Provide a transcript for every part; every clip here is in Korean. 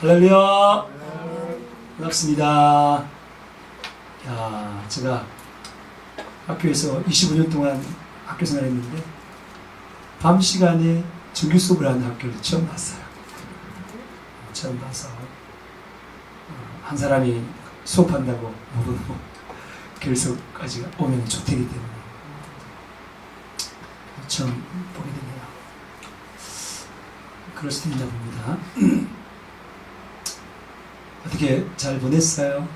할렐루야. 반갑습니다. 야, 제가 학교에서 25년 동안 학교 생활했는데 밤 시간에 정규 수업을 하는 학교를 처음 봤어요. 처음 봐서 한 사람이 수업한다고 모르고 결석까지 오면 좋대기 때문에 처음 보게 되네요. 그럴 수도 있나 봅니다. 어떻게 잘 보냈어요?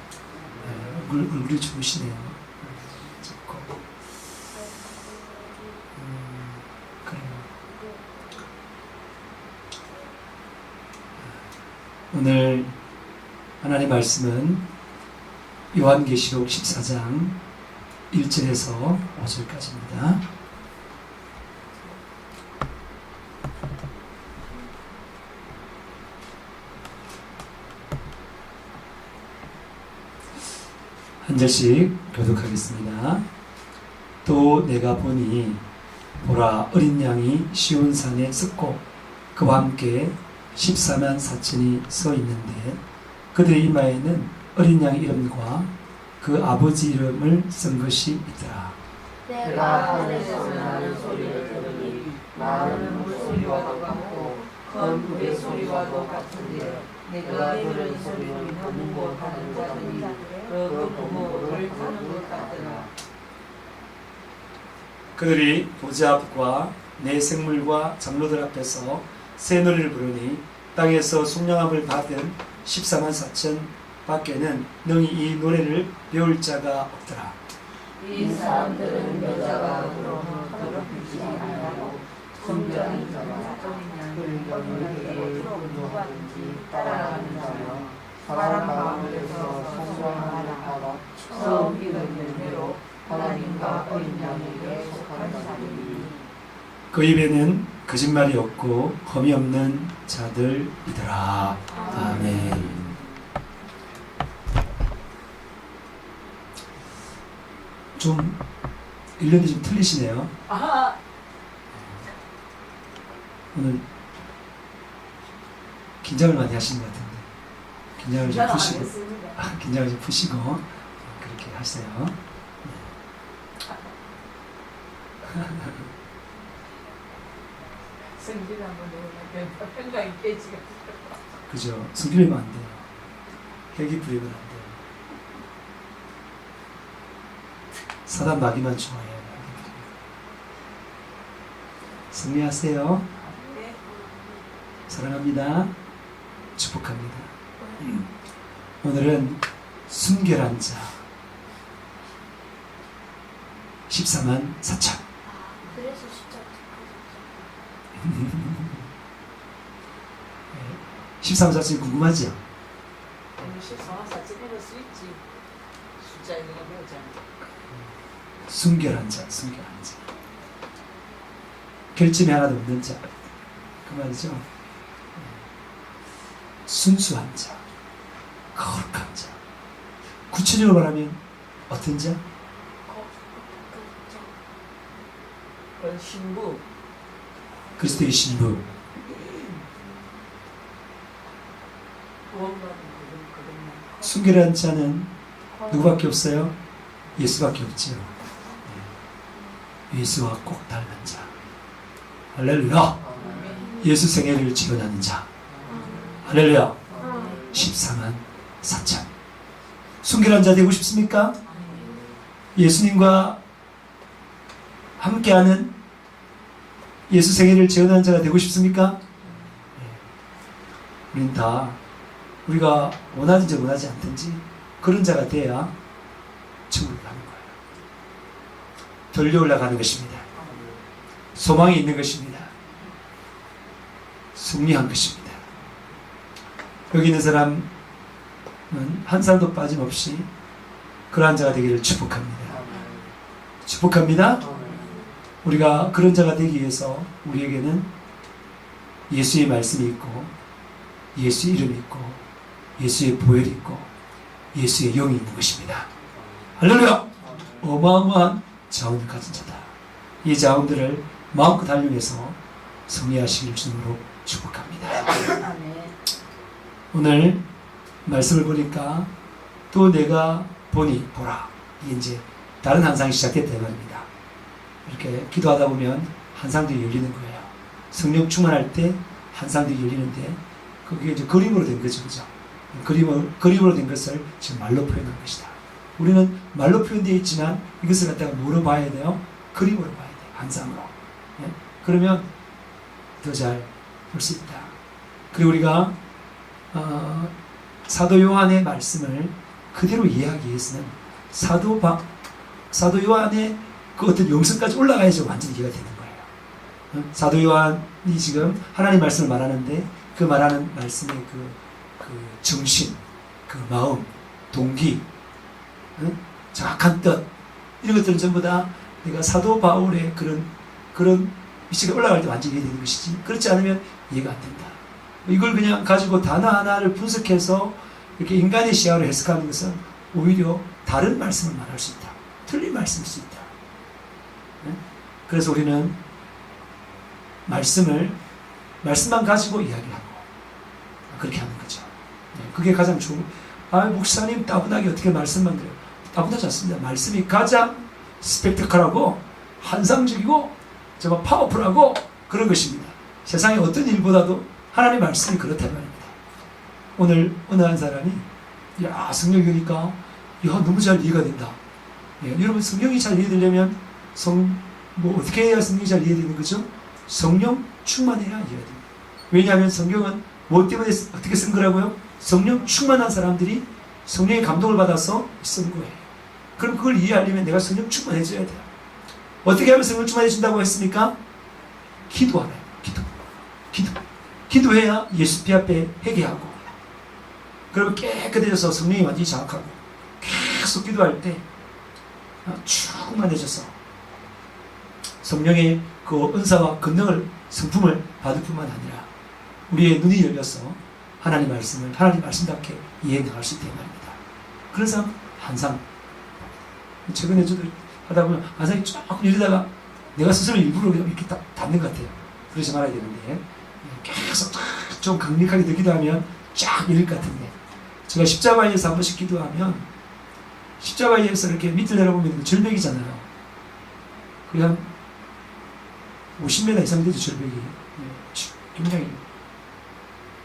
얼굴이 좋으시네요. 좋고. 그래요. 오늘 하나님 말씀은 요한계시록 14장 1절에서 5절까지입니다. 한 절씩 교독하겠습니다. 또 내가 보니 보라 어린 양이 시온산에 섰고 그와 함께 14만 4천이 서 있는데 그들의 이마에는 어린 양 이름과 그 아버지 이름을 쓴 것이 있더라. 내가 하늘에서 나는 소리를 들으니 나는 물소리와도 같고 큰 불의 소리와도 같은데 내가 들은 소리는 듣는 것 하는 자들이 그 부모를 타는 것 같더라. 그들이 보좌 앞과 내 생물과 장로들 앞에서 새 노래를 부르니 땅에서 숙량함을 받은 14만 4천 밖에는 능히 이 노래를 배울 자가 없더라. 이 사람들은 여자가 그러면 더럽히지 아니하고 성전인 자와 그리고 너희에게 누구든지 따라가는 자며 사람 가운데서 성공하는 자가 처음 이르는 대로 하나님과 어린 양에게 속한 자들이니 그 입에는 거짓말이 없고 험이 없는 자들이더라. 아멘. 좀 일련이 좀 틀리시네요. 오늘 긴장을 많이 하신 것 같은데 긴장을 좀 푸시고 긴장을 좀 푸시고 그렇게 하세요. 성질 한번 내면 평강이 깨지가. 그죠? 성질내면 안 돼요. 헬기 부리면 안 돼요. 사단 마귀만 좋아해요. 승리하세요. 네. 사랑합니다. 축복합니다. 오늘은 순결한 자 14만 4천. 그래서 진짜 14만 4천이 궁금하죠? 오늘 실수한 사진 해볼 수 있지. 숫자 있는 거 배우잖아. 순결한 자, 순결한 자. 결점이 하나도 없는 자. 그 말이죠. 순수한 자, 거룩한 자. 구체적으로 말하면 어떤 자? 그건 신부. 그리스도의 신부. 구원받은 그것만. 순결한 자는 누구밖에 없어요? 예수밖에 없지요. 예수와 꼭 닮은 자. 할렐루야. 예수 생애를 지원하는 자. 할렐루야. 14만 4천. 순결한 자 되고 싶습니까? 예수님과 함께하는 예수 생애를 지원하는 자가 되고 싶습니까? 우린 다 우리가 원하든지 원하지 않든지 그런 자가 돼야 천국에 가는 거예요. 덜려 올라가는 것입니다. 소망이 있는 것입니다. 승리한 것입니다. 여기 있는 사람은 한 살도 빠짐없이 그러한 자가 되기를 축복합니다. 축복합니다. 우리가 그런 자가 되기 위해서 우리에게는 예수의 말씀이 있고 예수의 이름이 있고 예수의 보혈이 있고 예수의 영이 있는 것입니다. 할렐루야! 어마어마한 자원을 가진 자다. 이 자원들을 마음껏 활용해서 승리하시길 주님으로 축복합니다. 아멘. 오늘 말씀을 보니까 또 내가 보니 보라. 이게 이제 다른 환상이 시작됐다 이 말입니다. 이렇게 기도하다 보면 환상들이 열리는 거예요. 성령 충만할 때 환상들이 열리는데 그게 이제 그림으로 된 거죠. 그죠? 그림으로 된 것을 지금 말로 표현한 것이다. 우리는 말로 표현되어 있지만 이것을 갖다가 뭐로 봐야 돼요? 그림으로 봐야 돼요. 환상으로. 예? 그러면 더 잘 볼 수 있다. 그리고 우리가 사도 요한의 말씀을 그대로 이해하기 위해서는 사도 요한의 그 어떤 영성까지 올라가야지 완전히 이해가 되는 거예요. 사도 요한이 지금 하나님 말씀을 말하는데 그 말하는 말씀의 그 정신, 그 마음, 동기, 정확한 뜻 이런 것들은 전부 다 내가 사도 바울의 그런 위치가 올라갈 때 완전히 이해되는 것이지 그렇지 않으면 이해가 안 된다. 이걸 그냥 가지고 단어 하나를 분석해서 이렇게 인간의 시야로 해석하는 것은 오히려 다른 말씀을 말할 수 있다. 틀린 말씀일 수 있다. 그래서 우리는 말씀만 가지고 이야기를 하고 그렇게 하는 거죠. 그게 가장 좋은. 목사님 따분하게 어떻게 말씀만 그래요? 따분하지 않습니다. 말씀이 가장 스펙터클하고 환상적이고 정말 파워풀하고 그런 것입니다. 세상의 어떤 일보다도 하나님의 말씀이 그렇단 말입니다. 오늘 어느 한 사람이 성경 읽으니까 너무 잘 이해가 된다. 여러분 성경이 잘 이해되려면 어떻게 해야 성경이 잘 이해되는 거죠? 성령 충만해야 이해가 됩니다. 왜냐하면 성경은 뭐 때문에 어떻게 쓴 거라고요? 성령 충만한 사람들이 성령의 감동을 받아서 쓴 거예요. 그럼 그걸 이해하려면 내가 성령 충만해져야 돼요. 어떻게 하면 성령 충만해진다고 했습니까? 기도하라. 기도해야 예수 피 앞에 회개하고 그러면 깨끗해져서 성령이 완전히 장악하고 계속 기도할 때 충만해져서 성령의 그 은사와 권능을 성품을 받을 뿐만 아니라 우리의 눈이 열려서 하나님 말씀답게 이해해 나갈 수 있단 말입니다. 그래서 항상 최근에 저도 하다 보면 환상이 조금 이러다가 내가 스스로 일부러 이렇게 닿는 것 같아요. 그러지 말아야 되는데 계속 좀 강력하게 더 기도하면 쫙 열릴 것 같은데 제가 십자가에서 한 번씩 기도하면 십자가에서 이렇게 밑을 내려보면 절벽이잖아요. 그게 한 50m 이상 되죠. 절벽이 굉장히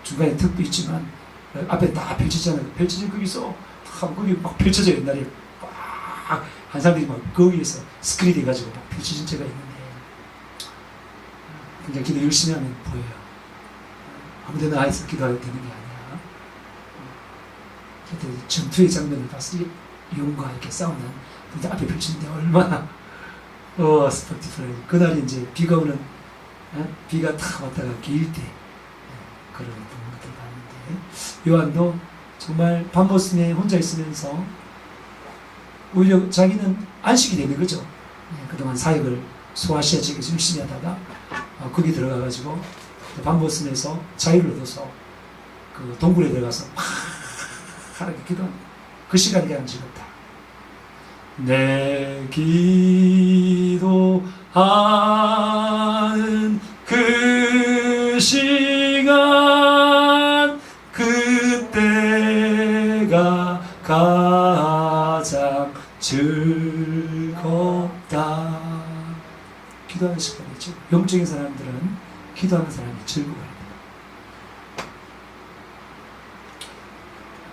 중간에 턱도 있지만 앞에 다 펼쳐지잖아요. 펼쳐진 거기서 거기 막 펼쳐져요. 옛날에 막 한 사람들이 막 거기에서 스크린 돼가지고 막 펼쳐진 채가 있는데 굉장히 기도 열심히 하면 보여요. 아무데나 아이스 기도하게 되는 게 아니라 전투의 장면을 봤을 때 용과 이렇게 싸우는 근데 앞에 펼치는데 얼마나 스펙티플해요. 그날이 이제 비가 오는 비가 탁 왔다가 길 때 그런 것들을 봤는데 요한도 정말 밤모습에 혼자 있으면서 오히려 자기는 안식이 되는 거죠. 그동안 사역을 소아시아지에 열심히 하다가 거기 들어가가지고 밤모습에서 자유를 얻어서 그 동굴에 들어가서 막 하나님께 기도하는 그 시간이 그냥 즐겁다. 내 기도하는 그 시간 그때가 가장 즐겁다. 기도하는 시간이죠. 영적인 사람들은 기도하는 사람이 즐거워요.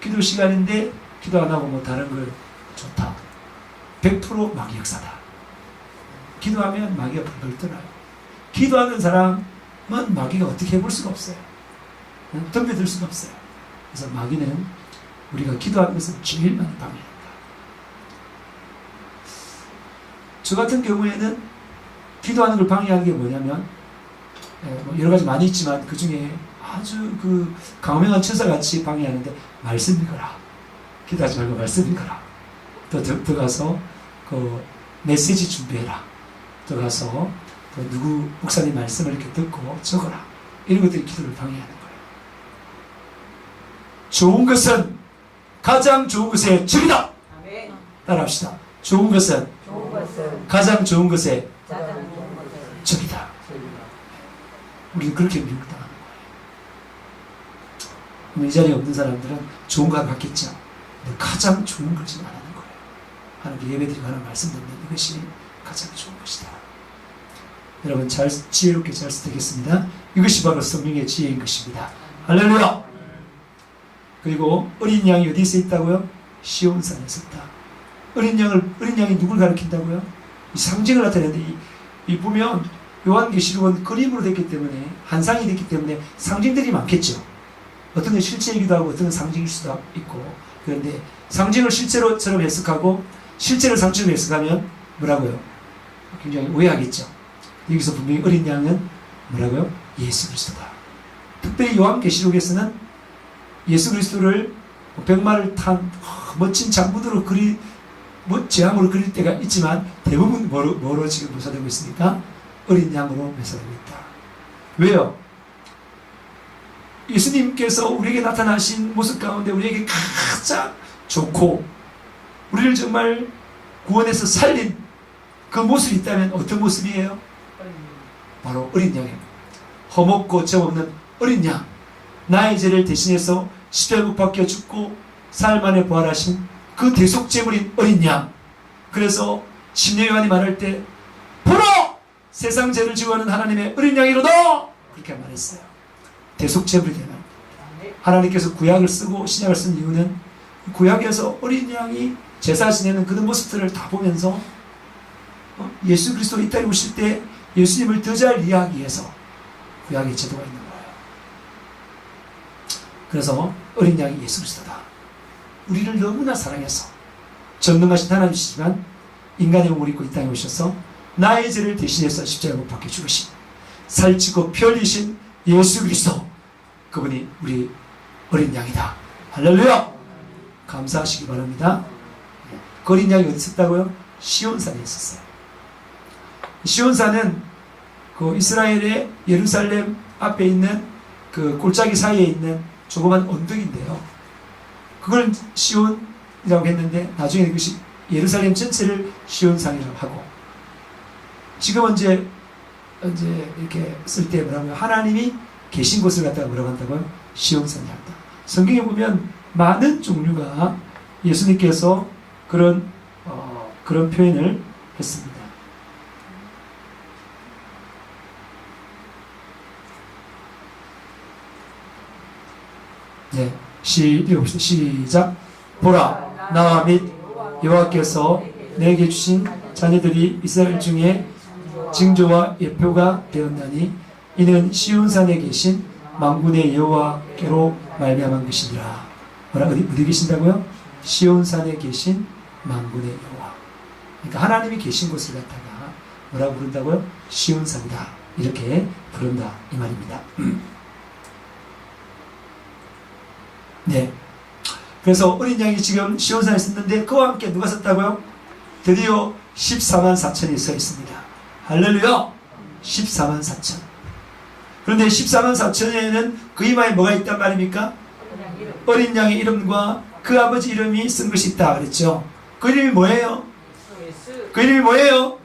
기도 시간인데 기도 안 하고 뭐 다른 걸 좋다. 100% 마귀 역사다. 기도하면 마귀가 벌벌 떠나요. 기도하는 사람은 마귀가 어떻게 해볼 수가 없어요. 덤벼들 수가 없어요. 그래서 마귀는 우리가 기도하는 것을 제일 많이 방해한다. 저 같은 경우에는 기도하는 걸 방해하는 게 뭐냐면 뭐 여러 가지 많이 있지만 그 중에 아주 그 강명한 천사같이 방해하는데 말씀 읽어라. 기도하지 말고 말씀 읽어라. 더 가서 그 메시지 준비해라. 더 가서 또 누구 목사님 말씀을 이렇게 듣고 적어라. 이런 것들이 기도를 방해하는 거예요. 좋은 것은 가장 좋은 것의 적이다. 따라합시다. 좋은 것은 가장 좋은 것의 적이다. 우리는 그렇게 미혹당하는 거예요. 이 자리에 없는 사람들은 좋은 걸 받겠죠. 근데 가장 좋은 걸 지금 안 하는 거예요. 하나님께 예배드리고 하는 말씀 듣는 이것이 가장 좋은 것이다. 여러분 잘 지혜롭게 잘 선택했습니다. 이것이 바로 성령의 지혜인 것입니다. 할렐루야. 그리고 어린 양이 어디서 있다고요? 시온산에 있었다. 어린 양이 누굴 가리킨다고요? 이 상징을 나타내는데 이 보면 요한계시록은 그림으로 됐기 때문에 한상이 됐기 때문에 상징들이 많겠죠. 어떤 건 실제이기도 하고 어떤 건 상징일 수도 있고. 그런데 상징을 실제로처럼 해석하고 실제를 상징으로 해석하면 뭐라고요? 굉장히 오해하겠죠. 여기서 분명히 어린 양은 뭐라고요? 예수 그리스도다. 특별히 요한계시록에서는 예수 그리스도를 백마를 탄 멋진 장군으로 제왕으로 그릴 때가 있지만 대부분 뭐로 지금 묘사되고 있습니까? 어린 양으로 묘사되고 있다. 왜요? 예수님께서 우리에게 나타나신 모습 가운데 우리에게 가장 좋고 우리를 정말 구원해서 살린 그 모습이 있다면 어떤 모습이에요? 바로 어린 양입니다. 험없고 죄 없는 어린 양, 나의 죄를 대신해서 십자가에 못 박혀 죽고 사흘 만에 부활하신 그 대속제물인 어린 양. 그래서 심령 요한이 말할 때 보라! 세상 죄를 지고하는 하나님의 어린 양이로다! 그렇게 말했어요. 대속제물이 되는 하나님께서 구약을 쓰고 신약을 쓴 이유는 구약에서 어린 양이 제사 지내는 그런 모습들을 다 보면서 예수 그리스도 이 땅에 오실 때 예수님을 더 잘 이해하기 위해서 구약의 제도가 있는 거예요. 그래서 어린 양이 예수 그리스도다. 우리를 너무나 사랑해서 전능하신 하나님이시지만 인간의 몸을 입고 이 땅에 오셔서 나의 죄를 대신해서 십자가에 못 박혀 죽으신 살찌고 피 흘리신 예수 그리스도, 그분이 우리 어린 양이다. 할렐루야. 감사하시기 바랍니다. 그 어린 양이 어디 있었다고요? 시온산에 있었어요. 시온산은 그 이스라엘의 예루살렘 앞에 있는 그 골짜기 사이에 있는 조그만 언덕인데요. 그걸 시온이라고 했는데 나중에 그것이 예루살렘 전체를 시온산이라고 하고, 지금은 이제 이렇게 쓸 때 뭐라고요? 하나님이 계신 곳을 갖다가 뭐라고 한다고요? 시온산이 한다. 성경에 보면 많은 종류가 예수님께서 그런 표현을 했습니다. 네, 읽어봅시다. 시작. 보라, 나와 및 여호와께서 내게 주신 자녀들이 이스라엘 중에 징조와 예표가 되었나니 이는 시온산에 계신 만군의 여호와께로 말미암은 것이니라. 어디 계신다고요? 시온산에 계신 만군의 여호와. 그러니까 하나님이 계신 곳을 갖다가 뭐라고 부른다고요? 시온산이다. 이렇게 부른다 이 말입니다. 네. 그래서 어린 양이 지금 시온산에 있었는데 그와 함께 누가 섰다고요? 드디어 14만 4천이 서 있습니다. 할렐루야! 14만 4천. 그런데 14만 4천에는 그 이마에 뭐가 있단 말입니까? 어린 양의 이름과 그 아버지 이름이 쓴 것이 있다 그랬죠. 그 이름이 뭐예요? 그 이름이 뭐예요?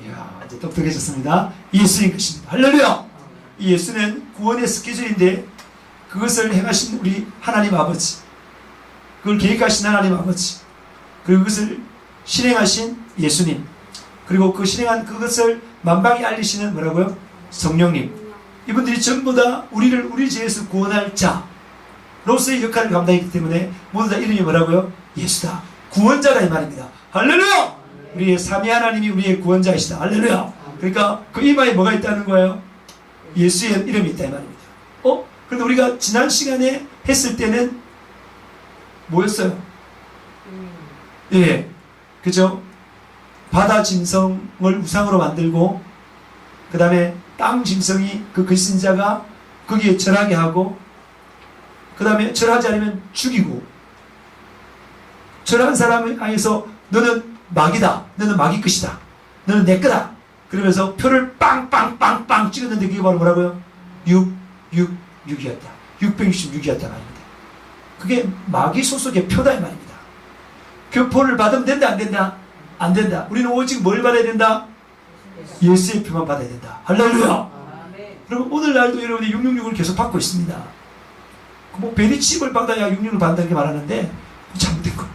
이야, 이제 똑똑해졌습니다. 예수인 것입니다. 할렐루야! 이 예수는 구원의 스케줄인데 그것을 행하신 우리 하나님 아버지, 그걸 계획하신 하나님 아버지, 그리고 그것을 실행하신 예수님, 그리고 그 실행한 그것을 만방에 알리시는 뭐라고요? 성령님. 이분들이 전부 다 우리를 우리 죄에서 구원할 자로서의 역할을 감당했기 때문에 모두 다 이름이 뭐라고요? 예수다. 구원자다 이 말입니다. 할렐루야! 우리의 삼위 하나님이 우리의 구원자이시다. 할렐루야! 그러니까 그 이마에 뭐가 있다는 거예요? 예수의 이름이 있다 이 말입니다. 그런데 우리가 지난 시간에 했을 때는 뭐였어요? 예, 그죠? 바다 짐승을 우상으로 만들고 그 다음에 땅 짐승이 그 글신자가 거기에 절하게 하고 그 다음에 절하지 않으면 죽이고, 절한 사람을 향해서 너는 마귀다, 너는 마귀 것이다, 너는 내 거다 그러면서 표를 빵빵빵빵 찍었는데 그게 바로 뭐라고요? 666이었다. 666이었다 말입니다. 그게 마귀 소속의 표다 이 말입니다. 표를 받으면 된다 안 된다? 안 된다. 우리는 오직 뭘 받아야 된다? 예수의 표만 받아야 된다. 할렐루야. 그럼 오늘날도 여러분이 666을 계속 받고 있습니다. 뭐 베리칩을 받아야 육륜을 받는다 이렇게 말하는데 잘못된 거.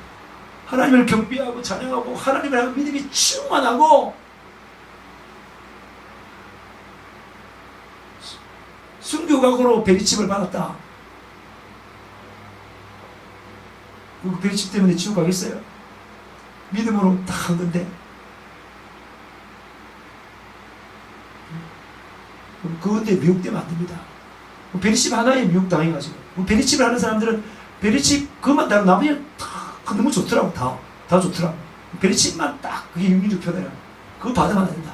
하나님을 경배하고 찬양하고 하나님을 향한 믿음이 충만하고 순교각오로 베리칩을 받았다. 그 베리칩 때문에 지옥 가겠어요? 믿음으로 딱 한 건데 그건데 미혹되면 안 됩니다. 베리칩 하나에 미혹당해가지고 베리칩을 하는 사람들은 베리칩 그것만 따로 나머지는 다 너무 좋더라고. 다 좋더라고. 베리칩만 딱 그게 육륜적 표현이라 그거 받으면 안 된다.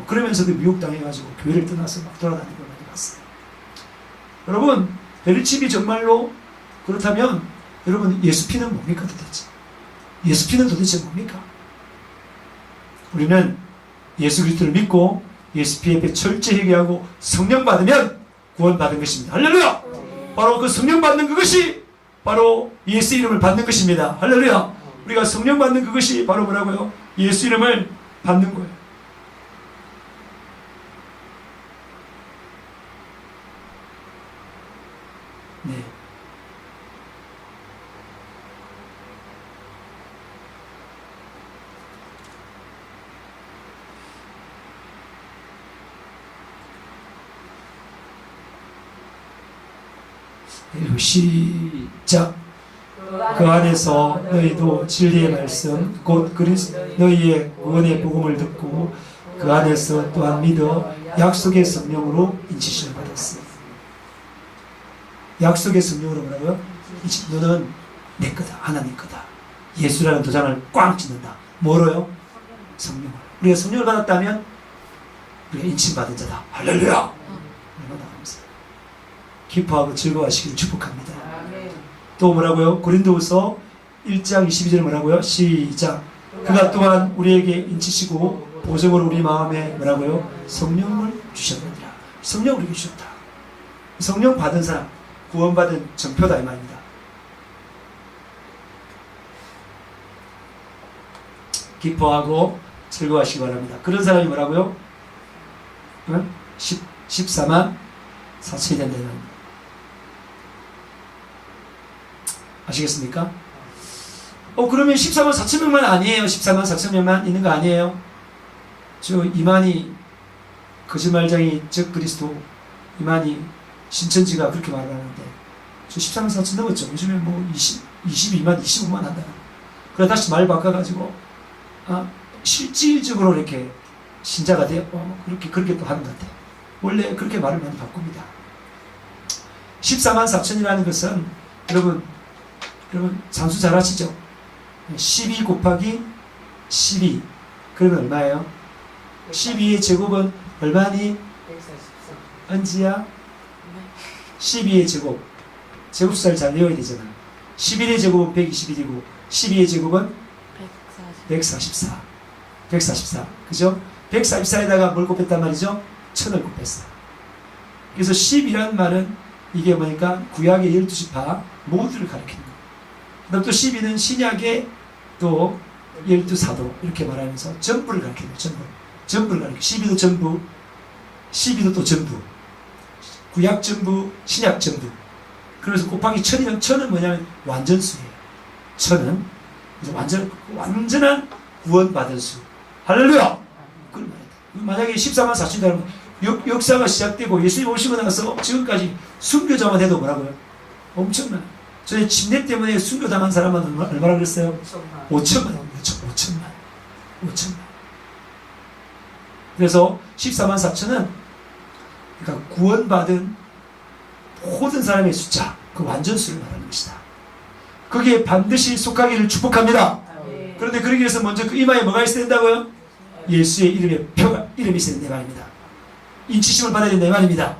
그러면서도 미혹당해가지고 교회를 떠나서 막 돌아다니고 많이 봤어요. 여러분 베리칩이 정말로 그렇다면 여러분 예수 피는 뭡니까 도대체? 예수 피는 도대체 뭡니까? 우리는 예수 그리스도를 믿고 예수 피 앞에 철저히 회개하고 성령 받으면 구원받은 것입니다. 할렐루야! 바로 그 성령 받는 그것이 바로 예수 이름을 받는 것입니다. 할렐루야! 우리가 성령 받는 그것이 바로 뭐라고요? 예수 이름을 받는 거예요. 네. 시작. 그 안에서 너희도 진리의 말씀 곧 그리스도 너희의 구원의 복음을 듣고 그 안에서 또한 믿어 약속의 성령으로 인치심을 받았어. 약속의 성령으로 뭐라고요? 너는 내 거다. 하나님 거다. 예수라는 도장을 꽝 찍는다. 뭐로요? 성령으로. 우리가 성령을 받았다면 우리가 인침받은 자다. 할렐루야! 얼마나 감사해요. 기뻐하고 즐거워하시기를 축복합니다. 또 뭐라고요? 고린도후서 1장 22절에 뭐라고요? 시작. 그가 또한 우리에게 인치시고 보정으로 우리 마음에 뭐라고요? 성령을 주셨느니라. 성령을 우리에게 주셨다. 성령 받은 사람 구원받은 정표다 이 말입니다. 기뻐하고 즐거워하시기 바랍니다. 그런 사람이 뭐라고요? 14만 4천이 된다 이 말입니다. 아시겠습니까? 그러면 14만 4천 명만 아니에요. 14만 4천 명만 있는 거 아니에요. 저 이만희 거짓말쟁이 적 그리스도 이만희 신천지가 그렇게 말을 하는데 저 14만 4천 넘었죠. 요즘에 뭐 22만 25만 한다. 그래 다시 말 바꿔가지고 실질적으로 이렇게 신자가 되어 그렇게 또 하는 것 같아요. 원래 그렇게 말을 많이 바꿉니다. 14만 4천이라는 것은 여러분 산수 잘 아시죠? 12 곱하기 12 그러면 얼마예요? 12의 제곱은 얼마니? 144. 언지야? 12의 제곱 제곱수를 잘 외워야 되잖아. 11의 제곱은 121이고 12의 제곱은 144 그죠? 144에다가 뭘 곱했단 말이죠? 1000을 곱했어. 그래서 10이라는 말은 이게 뭐니까 구약의 12지파 모두를 가리키는 거예요. 그 다음 또 12는 신약의 또 12사도 이렇게 말하면서 전부를 가리키는 거예요. 전부를 가리키고 12도 전부 12도 또 전부 구약 전부 신약 전부. 그래서 곱하기 1000은 뭐냐면 완전수예요. 1000은 완전한 구원받은 수. 할렐루야! 그걸 말했다. 만약에 14만 4천이라면 역사가 시작되고 예수님 오시고 나서 지금까지 순교자만 해도 뭐라고요? 엄청나. 저희 침례 때문에 순교당한 사람은 얼마나 그랬어요? 5천만. 그래서 14만 4천은 그러니까 구원받은 모든 사람의 숫자, 그 완전수를 말하는 것이다. 거기에 반드시 속하기를 축복합니다. 그런데 그러기 위해서 먼저 그 이마에 뭐가 있어야 된다고요? 예수의 이름이 있어야 된다 이 말입니다. 인치심을 받아야 된다 이 말입니다.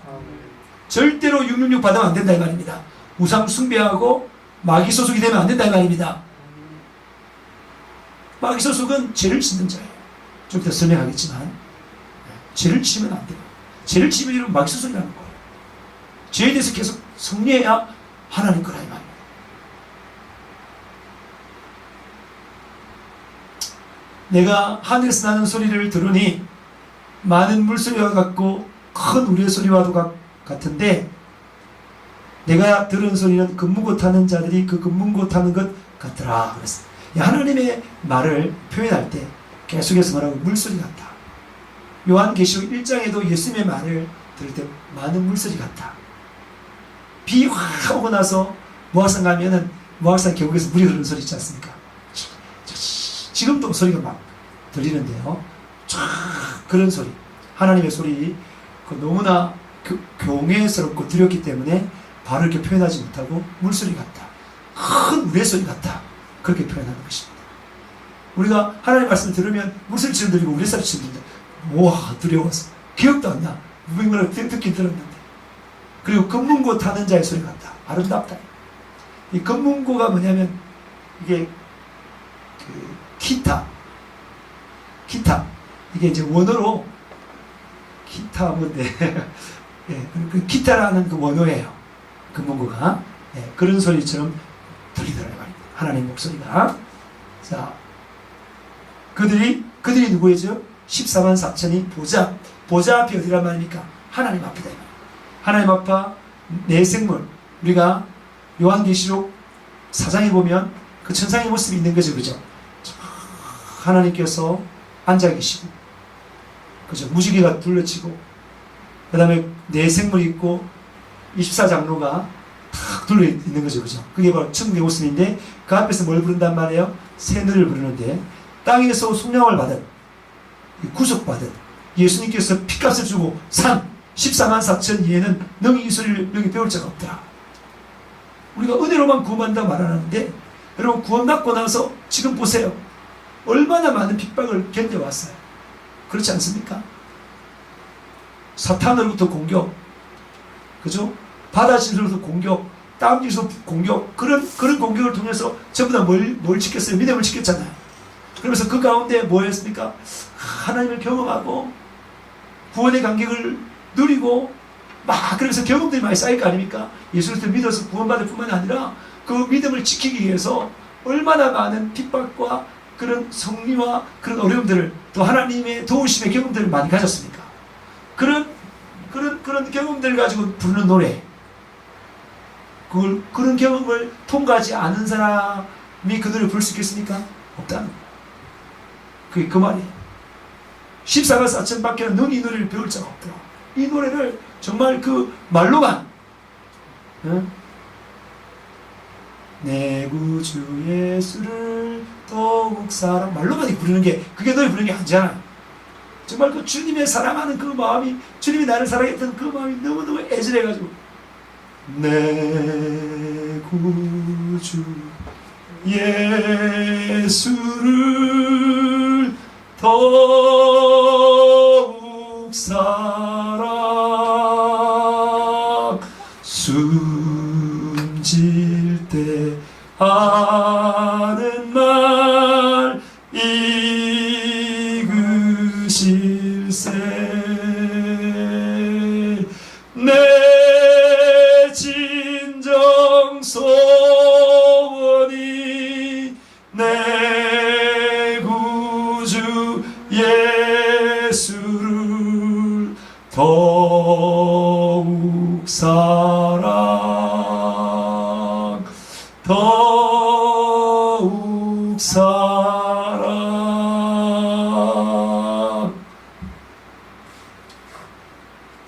절대로 666 받으면 안 된다 이 말입니다. 우상 숭배하고 마귀 소속이 되면 안 된다 이 말입니다. 마귀 소속은 죄를 짓는 자예요. 좀 더 설명하겠지만 죄를 지면 안 돼요. 죄를 지면 이런 마귀 소속이라는 거예요. 죄에 대해서 계속 성리해야 하나님 거라 이 말입니다. 내가 하늘에서 나는 소리를 들으니 많은 물소리와 같고 큰 우리의 소리와도 같은데 내가 들은 소리는 금문고 타는 자들이 그 금문고 타는 것 같더라. 그랬어. 하나님의 말을 표현할 때 계속해서 말하고 물소리 같다. 요한계시록 1장에도 예수님의 말을 들을 때 많은 물소리 같다. 비 확 오고 나서 모악산 가면은 모악산 계곡에서 물이 흐르는 소리 있지 않습니까? 지금도 소리가 막 들리는데요. 쫙 그런 소리, 하나님의 소리, 너무나 경외스럽고 두렵기 때문에 바로 이렇게 표현하지 못하고 물소리 같다, 큰 우레소리 같다, 그렇게 표현하는 것입니다. 우리가 하나님의 말씀을 들으면 물소리처럼 들리고 우레소리처럼 들린다. 우와, 두려워서 기억도 안 나. 무빙을 듣긴 들었는데. 그리고 금문고 타는 자의 소리 같다. 아름답다. 이 금문고가 뭐냐면 이게 기타 이게 이제 원어로 기타 뭔데 예, 그 기타라는 그 원어예요. 금문고가 예, 그런 소리처럼 들리더라고요. 하나님 목소리가. 자, 그들이 누구이죠? 14만 4천이 보좌 앞이 어디란 말입니까? 하나님 앞이다. 하나님 앞에 내생물, 우리가 요한계시록 4장에 보면 그 천상의 모습이 있는 거죠. 그죠? 하나님께서 앉아 계시고, 그죠? 무지개가 둘러치고, 그 다음에 내생물이 있고, 24장로가 탁 둘러 있는 거죠. 그죠? 그게 바로 천국의 모습인데, 그 앞에서 뭘 부른단 말이에요? 새노래를 부르는데, 땅에서 속량을 받은, 구속받은 예수님께서 피값을 주고 산 14만 4천 이에는 능히 이 소리를 능히 배울 자가 없더라. 우리가 은혜로만 구원받는다고 말하는데, 여러분 구원받고 나서 지금 보세요. 얼마나 많은 핍박을 견뎌왔어요. 그렇지 않습니까? 사탄으로부터 공격, 그죠? 바다신으로부터 공격, 땅지에서 공격, 그런 공격을 통해서 전부 다 뭘 지켰어요? 믿음을 지켰잖아요. 그러면서 그 가운데 뭐였습니까? 하나님을 경험하고 구원의 감격을 누리고 막 그러면서 경험들이 많이 쌓일 거 아닙니까? 예수를 믿어서 구원받을 뿐만 아니라 그 믿음을 지키기 위해서 얼마나 많은 핍박과 그런 성리와 그런 어려움들을, 또 하나님의 도우심의 경험들을 많이 가졌습니까? 그런 경험들을 가지고 부르는 노래, 그런 경험을 통과하지 않은 사람이 그 노래를 부를 수 있겠습니까? 없다는 거예요. 그게 그 말이에요. 14만 4천 밖에는 능히 이 노래를 배울 자가 없더라. 이 노래를 정말 그 말로만, 응? 내 구주 예수를 더욱 사랑, 말로만 부르는 게, 그게 노래 부르는 게 아니잖아요. 정말 그 주님의 사랑하는 그 마음이, 주님이 나를 사랑했던 그 마음이 너무너무 애절해가지고, 내 구주 예수를 더욱 사랑, 숨질 때 하는 말 이그실세, 내 진정 소원이 내 구주 예수를 더욱 사랑, 더욱 사랑.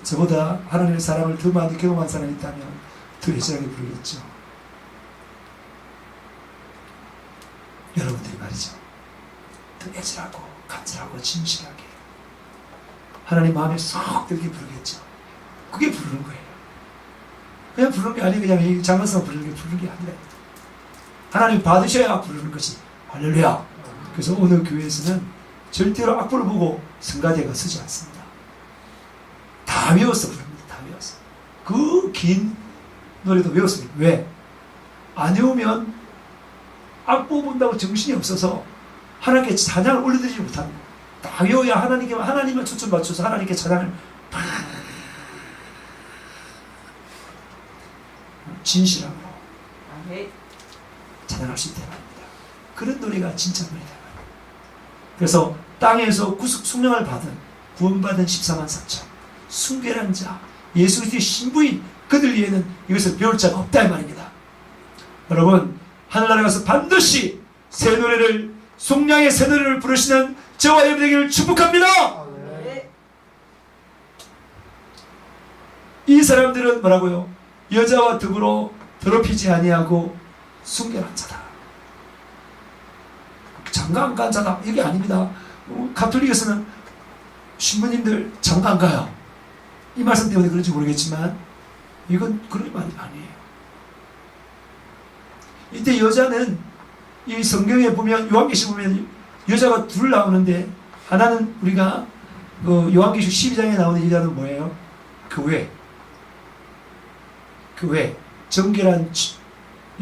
저보다 하나님의 사랑을 더 많이 경험한 사람이 있다면 더 애절하게 부르겠죠. 여러분들이 말이죠, 더 애절하고 간절하고 진실하게 하나님 마음에 쏙 들게 부르겠죠. 그게 부르는 거예요. 그냥 부르는 게 아니고 그냥 장난스러워 부르는 게 아니라 하나님 받으셔야 부르는 것이. 할렐루야. 그래서 오늘 교회에서는 절대로 악보를 보고 성가대가 쓰지 않습니다. 다 외워서 부릅니다. 다 외워서. 그 긴 노래도 외웠습니다. 왜? 안 외우면 악보 본다고 정신이 없어서 하나님께 찬양을 올려드리지 못하는 거예요. 다 외워야 하나님을 초점 맞춰서 하나님께 찬양을 진실함으로 찬양할 수 있다는 겁니다. 그런 노래가 진짜 노래다. 그래서 땅에서 구속 숙령을 받은, 구원받은 14만 4천, 순결한 자, 예수 그리스도의 신부인 그들 위에는 이것을 배울 자가 없다 이 말입니다. 여러분, 하늘나라에 가서 반드시 새 노래를, 속량의 새 노래를 부르시는 저와 여러분 되기를 축복합니다. 네. 이 사람들은 뭐라고요? 여자와 더불어 더럽히지 아니하고 순결한 자다. 장가 안 간 자다. 이게 아닙니다. 가톨릭에서는 신부님들 장가 안 가요. 이 말씀 때문에 그런지 모르겠지만 이건 그런 말이 아니에요. 이때 여자는 이 성경에 보면, 요한계시록 보면 여자가 둘 나오는데, 하나는 우리가 그 요한계시록 12장에 나오는 여자는 뭐예요? 교회, 정결한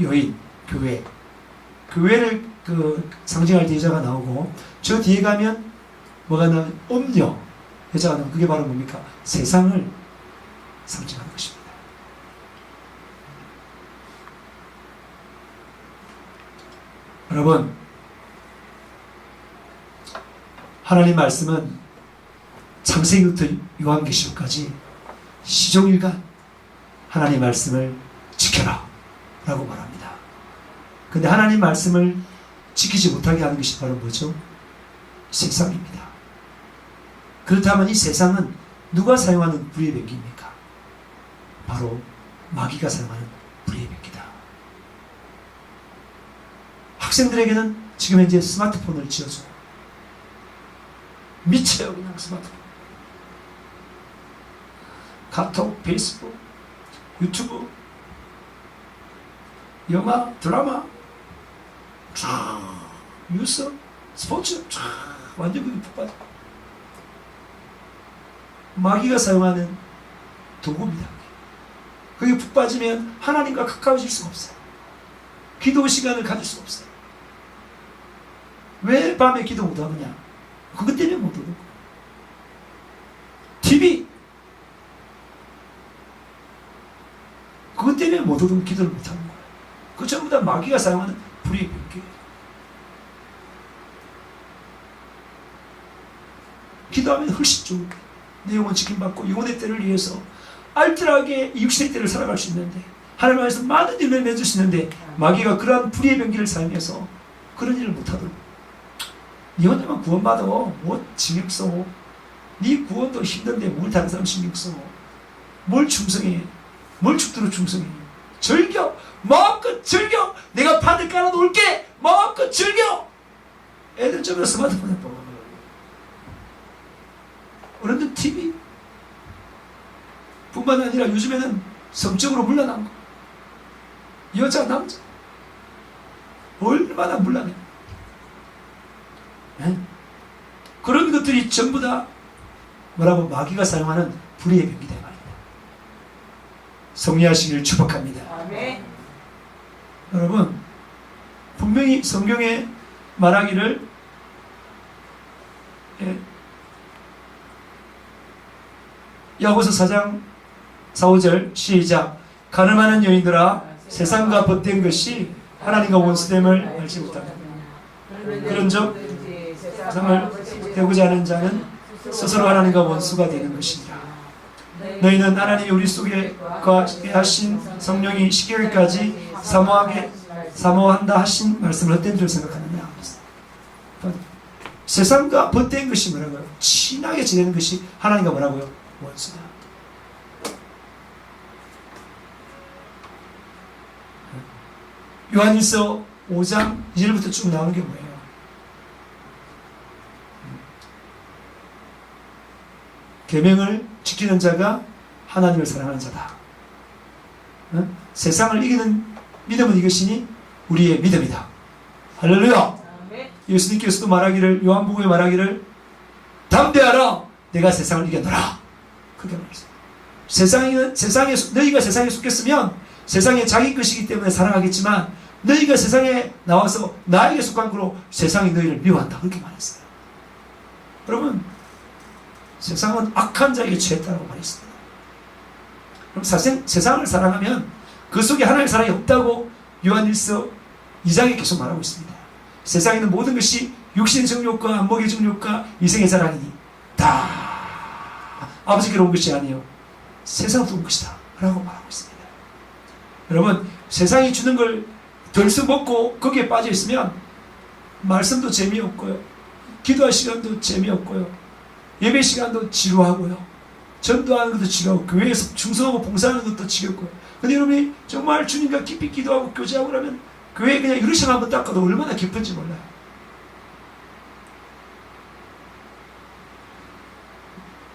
여인, 교회를 그 상징할 때 여자가 나오고, 저 뒤에 가면 뭐가 나오면 음녀, 여자가 나오면 그게 바로 뭡니까? 세상을 상징하는 것입니다. 여러분, 하나님 말씀은 창세기부터 요한계시록까지 시종일관 하나님 말씀을 지켜라 라고 말합니다. 근데 하나님 말씀을 지키지 못하게 하는 것이 바로 뭐죠? 세상입니다. 그렇다면 이 세상은 누가 사용하는 불의의 병기입니까? 바로 마귀가 사용하는 불의의 병기다. 학생들에게는 지금 현재 스마트폰을 쥐어줘. 미쳐요, 그냥 스마트폰. 카톡, 페이스북, 유튜브, 영화, 드라마, 뉴스, 스포츠, 완전 그게 푹 빠져. 마귀가 사용하는 도구입니다. 그게 푹 빠지면 하나님과 가까워질 수가 없어요. 기도 시간을 가질 수가 없어요. 왜 밤에 기도 못하느냐? 그것 때문에 못 오는 거예요. TV, 그것 때문에 못 오는 기도를 못하는 거예요. 그 전부 다 마귀가 사용하는 불의의 병기예요. 기도하면 훨씬 좋은 거예요. 내 영혼 지킴받고 영혼의 때를 위해서 알뜰하게 육신의 때를 살아갈 수 있는데, 하나님 안에서 많은 일을 맺을 수 있는데, 마귀가 그러한 불의의 병기를 사용해서 그런 일을 못하도록, 네 혼자만 구원받아, 뭐 신경 써, 네 구원도 힘든데 뭘 다른 사람 신경 써, 뭘 충성해, 뭘 죽도록 충성해, 즐겨, 마음껏 즐겨, 내가 판을 깔아놓을게, 마음껏 즐겨. 애들 전부 다 스마트폰에 보고, 어른들 TV 뿐만 아니라 요즘에는 성적으로 물러난 거, 여자 남자 얼마나 물러내. 네? 그런 것들이 전부 다 뭐라고? 마귀가 사용하는 불의의 병기다 말입니다. 성리하시기를 축복합니다. 아멘. 여러분, 분명히 성경에 말하기를, 야고보서 4장 4, 5절 시작. 가늠하는 여인들아, 세상과 벗된 것이 하나님과 원수됨을 알지 못한다. 그런즉 세상을 되고자 하는 자는 스스로 하나님과 원수가 되는 것이니라. 너희는 하나님이 우리 속에 거하게 하신 성령이 시기일까지 사모한다 하신 말씀을 헛된 줄 생각하느냐. 세상과 벗된 것이 뭐라고요? 친하게 지내는 것이 하나님과 뭐라고요? 원수다. 요한일서 5장 2절부터 쭉 나오는 게 뭐예요? 계명을 지키는 자가 하나님을 사랑하는 자다. 세상을 이기는 믿음은 이것이니 우리의 믿음이다. 할렐루야. 예수님께서도 말하기를, 요한복음에 말하기를, 담대하라, 내가 세상을 이겨노라. 그렇게 말했어요. 너희가 세상에 속했으면 세상에 자기 것이기 때문에 사랑하겠지만, 너희가 세상에 나와서 나에게 속한 거로 세상이 너희를 미워한다. 그렇게 말했어요. 여러분, 세상은 악한 자에게 취했다고 말했습니다. 그럼 세상을 사랑하면 그 속에 하나님의 사랑이 없다고 요한일서 2장에 계속 말하고 있습니다. 세상에는 모든 것이 육신의 정욕과 안목의 정욕과 이생의 자랑이니 다 아버지께로 온 것이 아니요 세상으로 온 것이다. 라고 말하고 있습니다. 여러분, 세상이 주는 걸 덜썩 먹고 거기에 빠져 있으면 말씀도 재미없고요, 기도할 시간도 재미없고요, 예배 시간도 지루하고요, 전도하는 것도 지루하고, 교회에서 충성하고 봉사하는 것도 지겹고요. 근데 여러분이 정말 주님과 깊이 기도하고 교제하고 그러면 교회에 그냥 유리창 한번 닦아도 얼마나 깊은지 몰라요.